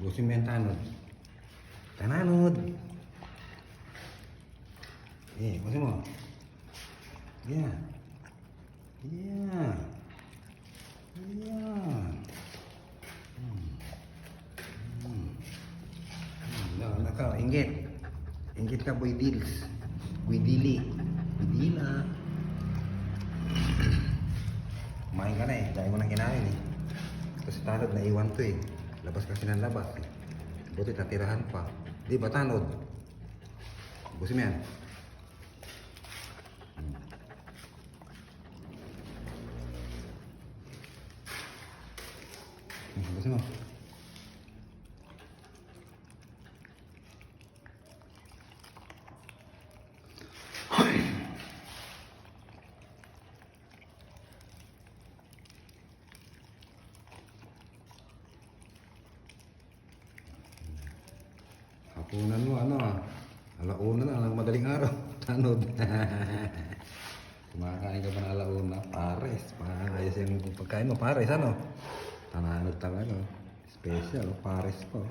Busin mo yung tanod. Tananod. Busin mo. Yeah. Yeah. Yeah. Naka, inggit. Inggit ka, boy deals. Boy dili. Boy dila. Kumain ka na eh. Dahil mo nang kinain eh. Kasi tanod na iwan to eh. Labas kasi ng labas eh. Buti tatirahan pa. Di ba tanod? Busin mo yan. Busin mo. Hapunan mo ano ah. Alauna na lang madaling araw. Tanod. Kumakain ka pa na alauna. Pares. Ayos yung pagkain mo. Pares ano? Tananod talaga. Special. Pares po.